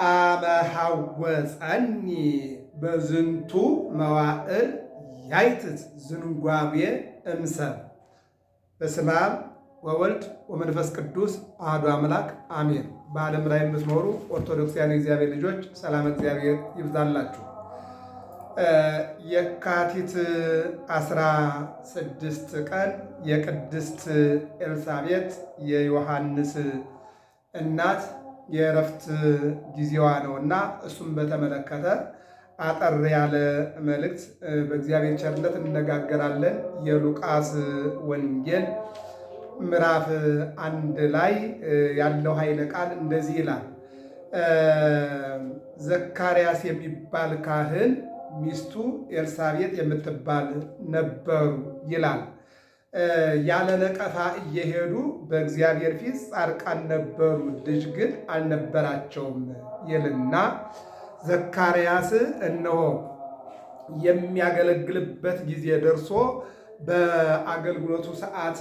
አመሐወፀኒ በዝንቱ መዋዕል ያይትት ዝንጓቤ እምሰብ። በስመ አብ ወወልድ ወመንፈስ ቅዱስ አሐዱ አምላክ አሜን። በዓለም ላይ የምትኖሩ ኦርቶዶክሳውያን የእግዚአብሔር ልጆች ሰላም እግዚአብሔር ይብዛላችሁ። የካቲት 16 ቀን የቅድስት ኤልሳቤጥ የዮሐንስ እናት የእረፍት ጊዜዋ ነውና እሱም በተመለከተ አጠር ያለ መልእክት በእግዚአብሔር ቸርነት እንነጋገራለን። የሉቃስ ወንጌል ምዕራፍ 1 ላይ ያለው ኃይለ ቃል እንደዚህ ይላል። ዘካርያስ የሚባል ካህን ሚስቱ ኤልሳቤጥ የምትባል ነበሩ ይላል። ያለ ነቀፋ እየሄዱ በእግዚአብሔር ፊት ጻድቃን ነበሩ፣ ልጅ ግን አልነበራቸውም ይልና ዘካርያስ እነሆ የሚያገለግልበት ጊዜ ደርሶ በአገልግሎቱ ሰዓት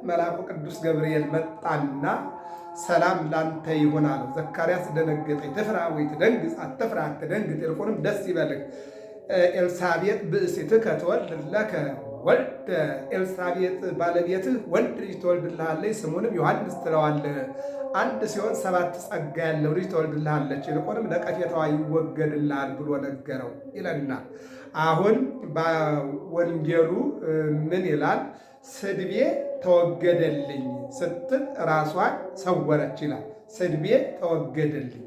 መልአኩ ቅዱስ ገብርኤል መጣና ሰላም ላንተ ይሁን አለው። ዘካርያስ ደነገጠ። ትፍራ ወይ ትደንግጽ? አትፍራ አትደንግጥ፣ ይልቁንም ደስ ይበልህ። ኤልሳቤጥ ብእሲትከ ትወልድ ለከ ወልደ። ኤልሳቤጥ ባለቤትህ ወንድ ልጅ ትወልድልሃለች፣ ስሙንም ዮሐንስ ትለዋለህ። አንድ ሲሆን 7 ጸጋ ያለው ልጅ ትወልድልሃለች፣ ይልቁንም ነቀፌታዋ ይወገድልሃል ብሎ ነገረው ይለናል። አሁን በወንጌሉ ምን ይላል? ስድቤ ተወገደልኝ ስትል ራሷን ሰወረች ይላል። ስድቤ ተወገደልኝ፣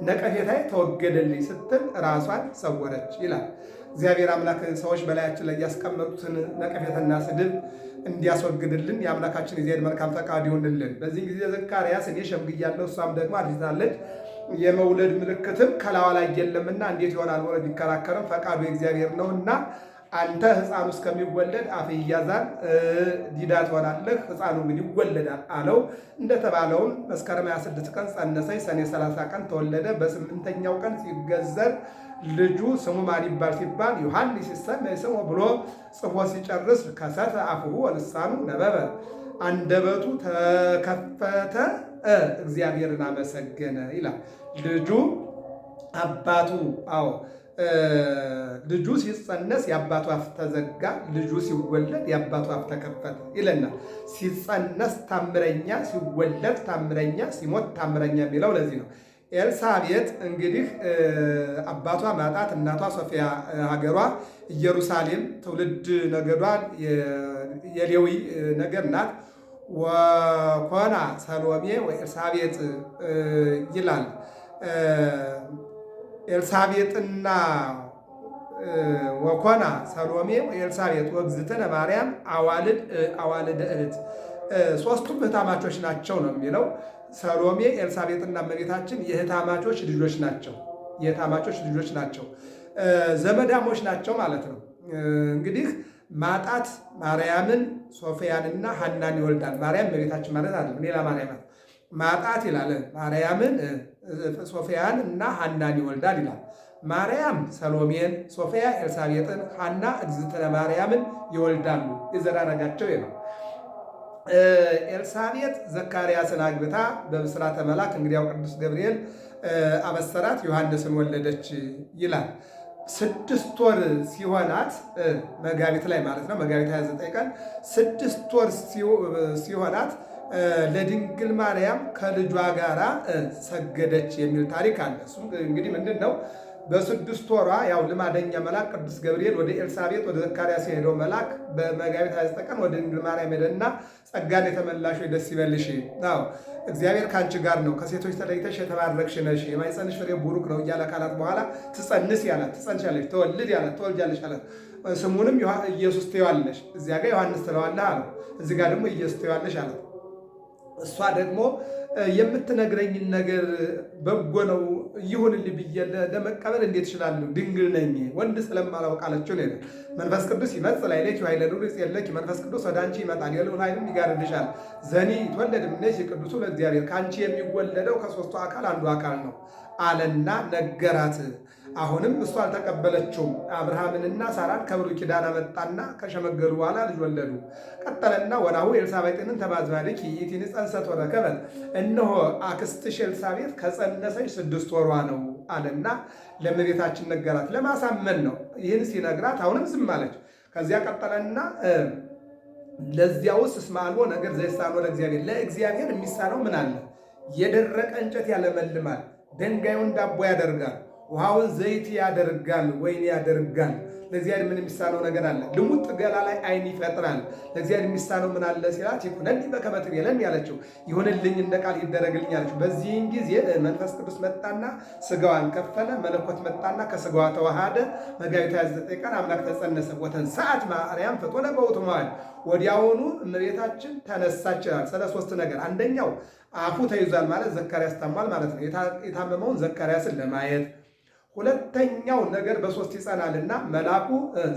ነቀፌታዬ ተወገደልኝ ስትል ራሷን ሰወረች ይላል። እግዚአብሔር አምላክ ሰዎች በላያችን ላይ ያስቀመጡትን ነቀፌታና ስድብ እንዲያስወግድልን የአምላካችን የእግዚአብሔር መልካም ፈቃድ ይሆንልን። በዚህ ጊዜ ዘካርያስ እኔ ሸምግያለሁ፣ እሷም ደግሞ አርጅታለች፣ የመውለድ ምልክትም ከላዋ ላይ የለምና እንዴት ይሆናል ብሎ ቢከራከርም ፈቃዱ የእግዚአብሔር ነውና አንተ ሕፃኑ እስከሚወለድ አፍህ ይያዛል፣ ዲዳ ትሆናለህ፣ ሕፃኑ ግን ይወለዳል አለው። እንደተባለውም መስከረም 26 ቀን ጸነሰች፣ ሰኔ 30 ቀን ተወለደ። በ8ኛው ቀን ሲገዘር ልጁ ስሙ ማን ይባል ሲባል ዮሐንስ ይሰመይ ስሙ ብሎ ጽፎ ሲጨርስ ከሰተ አፉሁ ወልሳኑ ነበበ፣ አንደበቱ ተከፈተ፣ እግዚአብሔርን አመሰገነ ይላል። ልጁ አባቱ ልጁ ሲጸነስ የአባቱ አፍ ተዘጋ፣ ልጁ ሲወለድ የአባቱ አፍ ተከፈተ ይለናል። ሲጸነስ ታምረኛ፣ ሲወለድ ታምረኛ፣ ሲሞት ታምረኛ የሚለው ለዚህ ነው። ኤልሳቤጥ እንግዲህ አባቷ ማጣት፣ እናቷ ሶፊያ ሀገሯ ኢየሩሳሌም፣ ትውልድ ነገዷ የሌዊ ነገር ናት። ወኮና ሰሎሜ ወኤልሳቤጥ ይላል። ኤልሳቤጥና ወኮና ሰሎሜ ወኤልሳቤጥ ወእግዝእትነ ማርያም አዋልደ እህት፣ ሶስቱም እህታማቾች ናቸው ነው የሚለው። ሰሎሜ ኤልሳቤጥና እመቤታችን የእህታማቾች ልጆች ናቸው። የእህታማቾች ልጆች ናቸው፣ ዘመዳሞች ናቸው ማለት ነው። እንግዲህ ማጣት ማርያምን ሶፊያንና ሐናን ይወልዳል። ማርያም እመቤታችን ማለት አይደለም፣ ሌላ ማርያም ናት። ማጣት ይላል ማርያምን ሶፊያን እና ሐናን ይወልዳል ይላል። ማርያም ሰሎሜን፣ ሶፊያ ኤልሳቤጥን፣ ሐና እግዝእትነ ማርያምን ይወልዳሉ። የዘር ሐረጋቸው ነው። ኤልሳቤጥ ዘካርያስን አግብታ በብስራተ መልአክ እንግዲያው ቅዱስ ገብርኤል አበሰራት፣ ዮሐንስን ወለደች ይላል። 6 ወር ሲሆናት መጋቢት ላይ ማለት ነው፣ መጋቢት 29 ቀን 6 ወር ሲሆናት ለድንግል ማርያም ከልጇ ጋር ሰገደች የሚል ታሪክ አለ። እሱም እንግዲህ ምንድን ነው? በ6 ወሯ ያው ልማደኛ መልአክ ቅዱስ ገብርኤል ወደ ኤልሳቤጥ ወደ ዘካርያስ የሄደው መልአክ በመጋቢት 29 ቀን ወደ ድንግል ማርያም ሄደና ጸጋን የተመላሽ ደስ ይበልሽ፣ እግዚአብሔር ከአንቺ ጋር ነው፣ ከሴቶች ተለይተሽ የተባረክሽ ነሽ፣ የማኅፀንሽ ፍሬ ቡሩክ ነው እያለ ካላት በኋላ ትጸንስ ያላት ትጸንሻለሽ፣ ትወልድ ያላት ትወልጃለሽ አላት። ስሙንም ኢየሱስ ትይዋለሽ፣ እዚያ ጋር ዮሐንስ ትለዋለህ አለው፣ እዚህ ጋር ደግሞ ኢየሱስ ትይዋለሽ አላት። እሷ ደግሞ የምትነግረኝን ነገር በጎ ነው ይሁንልኝ ብዬ ለመቀበል እንዴት እችላለሁ? ድንግል ነኝ ወንድ ስለማላውቅ አለችው። መንፈስ ቅዱስ ይመጽእ ላዕሌኪ ወኃይለ ልዑል ይጼልኪ፣ መንፈስ ቅዱስ ወደ አንቺ ይመጣል፣ የልዑል ኃይልም ይጋርድሻል። ዘኒ ይትወለድ እምኔኪ ቅዱሱ ለእግዚአብሔር፣ ከአንቺ የሚወለደው ከሦስቱ አካል አንዱ አካል ነው አለና ነገራት። አሁንም እሷ አልተቀበለችውም። አብርሃምንና ሳራን ከብሉይ ኪዳን አመጣና ከሸመገሉ በኋላ ልጅ ወለዱ። ቀጠለና ወናሁ ኤልሳቤጥንን ተባዝማልኪ ይእቲኒ ጸንሰት ወረከበት፣ እነሆ አክስትሽ ኤልሳቤጥ ከጸነሰች 6 ወሯ ነው አለና ለእመቤታችን ነገራት። ለማሳመን ነው። ይህን ሲነግራት አሁንም ዝም አለች። ከዚያ ቀጠለና ለዚያውስ እስመ አልቦ ነገር ዘይሳነው ለእግዚአብሔር፣ ለእግዚአብሔር የሚሳነው ምን አለ? የደረቀ እንጨት ያለመልማል፣ ድንጋዩን ዳቦ ያደርጋል፣ ውሃውን ዘይት ያደርጋል፣ ወይን ያደርጋል። ለእግዚአብሔር ምን የሚሳነው ነገር አለ? ልሙጥ ገላ ላይ ዓይን ይፈጥራል። ለእግዚአብሔር የሚሳነው ምን አለ ሲላት ይኩነኒ በከመ ትቤለኒ ያለችው፣ ይሁንልኝ እንደ ቃል ይደረግልኝ ያለችው። በዚህን ጊዜ መንፈስ ቅዱስ መጣና ስጋዋን ከፈለ። መለኮት መጣና ከስጋዋ ተዋሃደ። መጋቢት 29 ቀን አምላክ ተጸነሰ። ወተንሥአት ማርያም ፍጡነ በውእቱ መዋዕል፣ ወዲያውኑ እመቤታችን ተነሳች ይላል። ስለ 3 ነገር፣ አንደኛው አፉ ተይዟል ማለት ዘካርያስ ታሟል ማለት ነው። የታመመውን ዘካርያስን ለማየት። ሁለተኛው ነገር በ3 ይጸናልና መልአኩ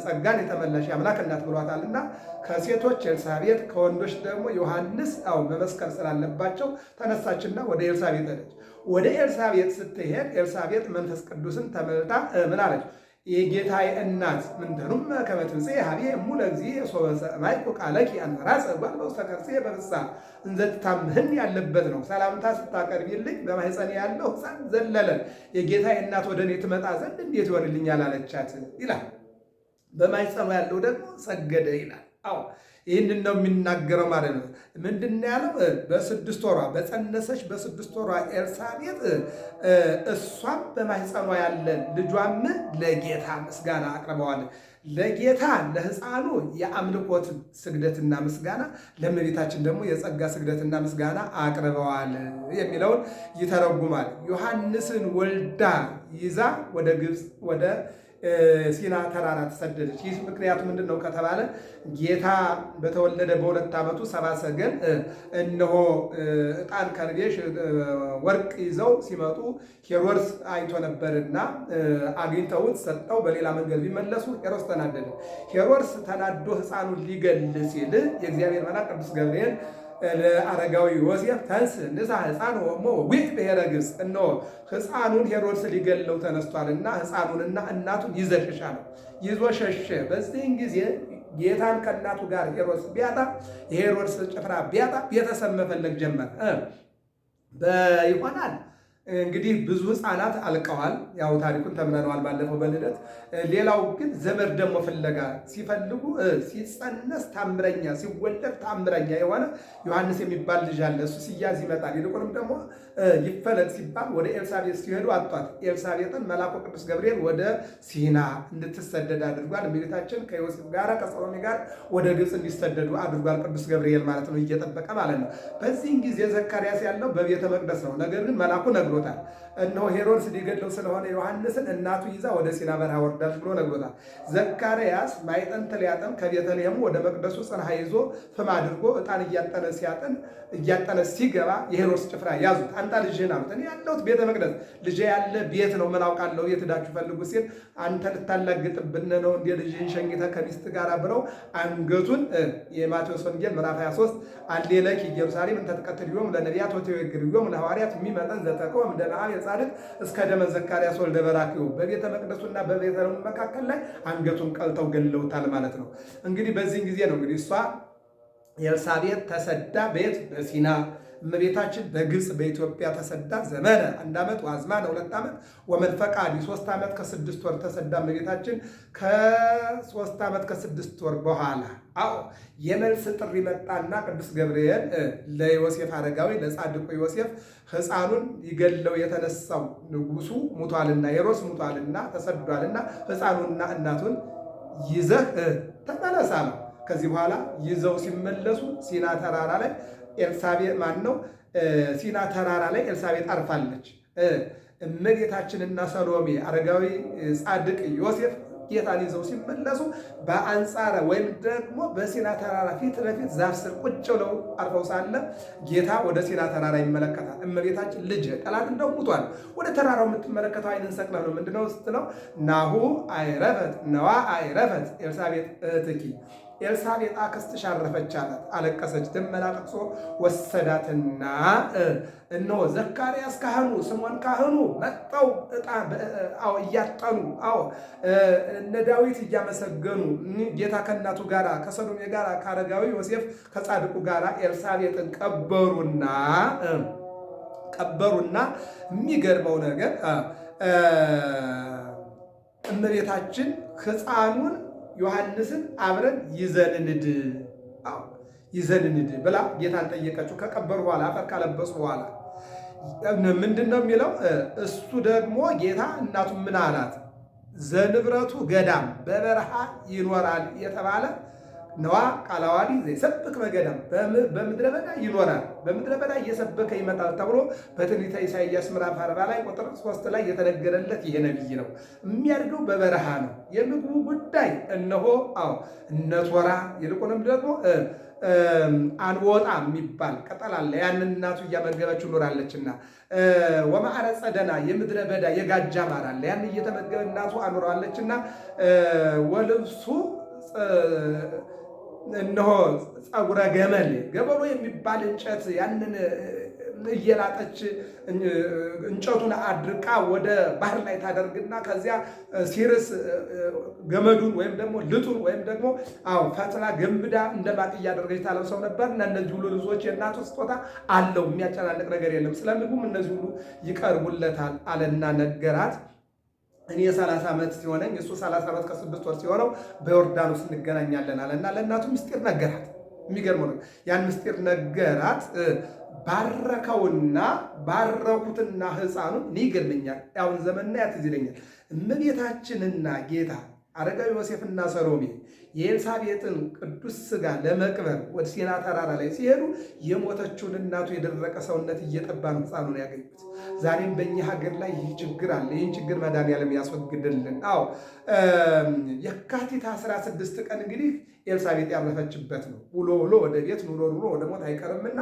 ጸጋን የተመላሽ የአምላክ እናት ብሏታልና ከሴቶች ኤልሳቤጥ ከወንዶች ደግሞ ዮሐንስ መመስከር ስላለባቸው ተነሳችና ወደ ኤልሳቤጥ ሄደች። ወደ ኤልሳቤጥ ስትሄድ ኤልሳቤጥ መንፈስ ቅዱስን ተመልታ ምን አለች? የጌታዬ እናት ምንተኑም ከመ ትምጽእ ኀቤ እሙ ለእግዚእ ሶበ ሰማዕኩ ቃለኪ አንፈራጸ እጓል በውስተ ከርሥየ በፍሥሓ እንዘ ትታምህን ያለበት ነው። ሰላምታ ስታቀርቢልኝ በማኅፀኔ ያለው ሕፃን ዘለለ። የጌታዬ እናት ወደ እኔ ትመጣ ዘንድ እንዴት ይሆንልኛል አለቻት ይላል። በማኅፀኗ ያለው ደግሞ ሰገደ ይላል። አዎ ይህንን ነው የሚናገረው ማለት ነው። ምንድን ያለው? በ6 ወሯ በጸነሰች በ6 ወሯ ኤልሳቤጥ እሷም በማኅፀኗ ያለ ልጇም ለጌታ ምስጋና አቅርበዋል። ለጌታ ለሕፃኑ የአምልኮት ስግደትና ምስጋና፣ ለእመቤታችን ደግሞ የጸጋ ስግደትና ምስጋና አቅርበዋል የሚለውን ይተረጉማል። ዮሐንስን ወልዳ ይዛ ወደ ግብፅ ወደ ሲና ተራራ ተሰደደች። ይህ ምክንያቱ ምንድን ነው ከተባለ ጌታ በተወለደ በ2 ዓመቱ 70 ሰገል እነሆ ዕጣን ከርቤ ወርቅ ይዘው ሲመጡ ሄሮድስ አይቶ ነበርና አግኝተውት ሰጠው። በሌላ መንገድ ቢመለሱ ሄሮድስ ተናደደ። ሄሮድስ ተናዶ ሕፃኑን ሊገል ሲል የእግዚአብሔር መልአክ ቅዱስ ገብርኤል ለአረጋዊ ዮሴፍ ተንስ ንሳ ሕፃን ወሞ ዊጥ ብሔረ ግብፅ፣ እነሆ ሕፃኑን ሄሮድስ ሊገለው ተነስቷልና ሕፃኑንና እናቱን ይዘሽሻ ነው። ይዞ ሸሸ። በዚህን ጊዜ ጌታን ከእናቱ ጋር ሄሮድስ ቢያጣ፣ የሄሮድስ ጭፍራ ቢያጣ ቤተሰብ መፈለግ ጀመረ። ይሆናል እንግዲህ ብዙ ሕፃናት አልቀዋል። ያው ታሪኩን ተምረነዋል ባለፈው በልደት። ሌላው ግን ዘመድ ደግሞ ፍለጋ ሲፈልጉ ሲጸነስ ታምረኛ ሲወለድ ታምረኛ የሆነ ዮሐንስ የሚባል ልጅ አለ። እሱ ሲያዝ ይመጣል። ይልቁንም ደግሞ ይፈለግ ሲባል ወደ ኤልሳቤጥ ሲሄዱ አጧት። ኤልሳቤጥን መልአኩ ቅዱስ ገብርኤል ወደ ሲና እንድትሰደድ አድርጓል። እመቤታችን ከዮሴፍ ጋር ከሰሎሜ ጋር ወደ ግብፅ እንዲሰደዱ አድርጓል። ቅዱስ ገብርኤል ማለት ነው፣ እየጠበቀ ማለት ነው። በዚህን ጊዜ ዘካርያስ ያለው በቤተ መቅደስ ነው። ነገር ግን መልአኩ ነግሮታል። እነሆ ሄሮድስ ሊገድለው ስለሆነ ዮሐንስን እናቱ ይዛ ወደ ሲና በረሃ ወርዳለች ብሎ ነግሮታል። ዘካርያስ ማዕጠንት ሊያጠን ከቤተልሔሙ ወደ መቅደሱ ጽንሐ ይዞ ፍም አድርጎ ዕጣን እያጠነ ሲገባ የሄሮድስ ጭፍራ ያዙት። አንተ ልጅህን አሉት። እኔ ያለሁት ቤተ መቅደስ ልጄ ያለ ቤት ነው፣ ምን አውቃለሁ፣ የት ሄዳችሁ ፈልጉ ሲል አንተ ልታላግጥብን ነው እንደ ልጅህን ሸኝተህ ከሚስት ጋር ብለው አንገቱን የማቴዎስ ወንጌል ምዕራፍ 23 አሌለኪ ኢየሩሳሌም እንተ ትቀትልዮም ለነቢያት ወትወግርዮም ለሐዋርያት የሚመጠን ዘተቀው ደመዓም የጻድቅ እስከ ደመ ዘካርያስ ወልደ በራክዩ በቤተ መቅደሱና በቤተልሔሙ መካከል ላይ አንገቱን ቀልተው ገለውታል ማለት ነው። እንግዲህ በዚህን ጊዜ ነው እንግዲህ እሷ ኤልሳቤጥ ተሰዳ ቤት በሲና እመቤታችን በግብፅ በኢትዮጵያ ተሰዳ ዘመነ 1 ዓመት ወአዝማነ 2 ዓመት ወመንፈቃዲ 3 ዓመት ከ6 ወር ተሰዳ እመቤታችን ከ3 ዓመት ከ6 ወር በኋላ የመልስ ጥሪ መጣና ቅዱስ ገብርኤል ለዮሴፍ አረጋዊ ለጻድቁ ዮሴፍ ሕፃኑን ይገለው የተነሳው ንጉሱ ሙቷልና ሄሮድስ ሙቷልና ተሰዷልና ሕፃኑንና እናቱን ይዘህ ተመለሳ ነው። ከዚህ በኋላ ይዘው ሲመለሱ ሲና ተራራ ላይ ኤልሳቤጥ ሲና ተራራ ላይ ኤልሳቤጥ አርፋለች። እመቤታችንና ሰሎሜ አረጋዊ ጻድቅ ዮሴፍ ጌታን ይዘው ሲመለሱ በአንጻረ ወይም ደግሞ በሲና ተራራ ፊት ለፊት ዛፍ ስር ቁጭ ብለው አርፈው ሳለ ጌታ ወደ ሲና ተራራ ይመለከታል። እመቤታችን ልጅ ጠላት እንደው ሙቷል፣ ወደ ተራራው የምትመለከተው አይንን ሰቅለህ ነው። ምንድነው ስትለው ናሁ አይረፈት ነዋ አይረፈት ኤልሳቤጥ እህትኪ ኤልሳቤጥ አክስትሽ አረፈች አላት። አለቀሰች። ደመና ጠቅሶ ወሰዳትና እነሆ ዘካርያስ ካህኑ ስምዖን ካህኑ መጠው እያጠኑ እነ ዳዊት እያመሰገኑ ጌታ ከእናቱ ጋር ከሰሎሜ ጋር ከአረጋዊ ዮሴፍ ከጻድቁ ጋር ኤልሳቤጥን ቀበሩና የሚገርመው ነገር እመቤታችን ሕፃኑን ዮሐንስን አብረን ይዘንንድ ብላ ጌታን ጠየቀችው። ከቀበሩ በኋላ አፈር ካለበሱ በኋላ ምንድን ነው የሚለው? እሱ ደግሞ ጌታ እናቱ ምን አላት? ዘንብረቱ ገዳም በበረሃ ይኖራል የተባለ ነዋ ቃለ ዓዋዲ ዘይሰብክ በገዳም በምድረ በዳ ይኖራል፣ በምድረ በዳ እየሰበከ ይመጣል ተብሎ በትንቢተ ኢሳይያስ ምዕራፍ 40 ላይ ቁጥር 3 ላይ የተነገረለት ይሄ ነቢይ ነው። የሚያድገው በበረሃ ነው። የምግቡ ጉዳይ እነሆ እነ ቶራ ይልቁንም ደግሞ አንወጣ የሚባል ቅጠል አለ። ያንን እናቱ እያመገበችው ኖራለችና ወማዕረ ጸደና የምድረ በዳ የጋጃ ማር አለ። ያን እየተመገበ እናቱ አኖራለችና ወልብሱ እነሆ ፀጉረ ገመል ገበሎ የሚባል እንጨት ያንን እየላጠች እንጨቱን አድርቃ ወደ ባህር ላይ ታደርግና ከዚያ ሲርስ ገመዱን ወይም ደግሞ ልጡን ወይም ደግሞ ፈትላ ገንብዳ እንደ ማቅ እያደረገች ታለብሰው ነበር። እና እነዚህ ሁሉ ልብሶች የእናቱ ስጦታ አለው፣ የሚያጨናንቅ ነገር የለም። ስለምግቡም እነዚህ ሁሉ ይቀርቡለታል አለና ነገራት። እኔ 30 ዓመት ሲሆነኝ እሱ 30 ዓመት ከ6 ወር ሲሆነው በዮርዳኖስ እንገናኛለን አለና ለእናቱ ምስጢር ነገራት። የሚገርመው ነው። ያን ምስጢር ነገራት። ባረኩትና ሕፃኑን እኔ ይገርመኛል። አሁን ዘመንና ያትዝ ይለኛል። እመቤታችንና ጌታ አረጋዊ ዮሴፍና ሰሎሜ የኤልሳቤጥን ቅዱስ ሥጋ ለመቅበር ወደ ሲና ተራራ ላይ ሲሄዱ የሞተችውን እናቱ የደረቀ ሰውነት እየጠባ ነው ሕፃኑን ያገኙት። ዛሬም በእኛ ሀገር ላይ ይህ ችግር አለ። ይህን ችግር መድኃኒዓለም ያስወግድልን። የካቲት 16 ቀን እንግዲህ ኤልሳቤጥ ያረፈችበት ነው። ውሎ ወደ ቤት ኑሮ ወደ ሞት አይቀርምና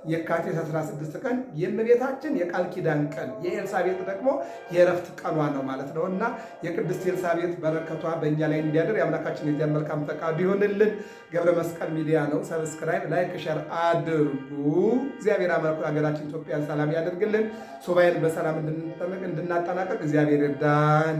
የካቲት 16 ቀን የእመቤታችን የቃል ኪዳን ቀን፣ የኤልሳቤጥ ደግሞ የእረፍት ቀኗ ነው ማለት ነው እና የቅድስት ኤልሳቤጥ በረከቷ በእኛ ላይ እንዲያደር የአምላካችን የዚያ መልካም ፈቃዱ ይሆንልን። ገብረ መስቀል ሚዲያ ነው። ሰብስክራይብ፣ ላይክ፣ ሸር አድርጉ። እግዚአብሔር አምላክ ሀገራችን ኢትዮጵያን ሰላም ያደርግልን። ሱባኤን በሰላም እንድናጠናቀቅ እግዚአብሔር ይርዳን።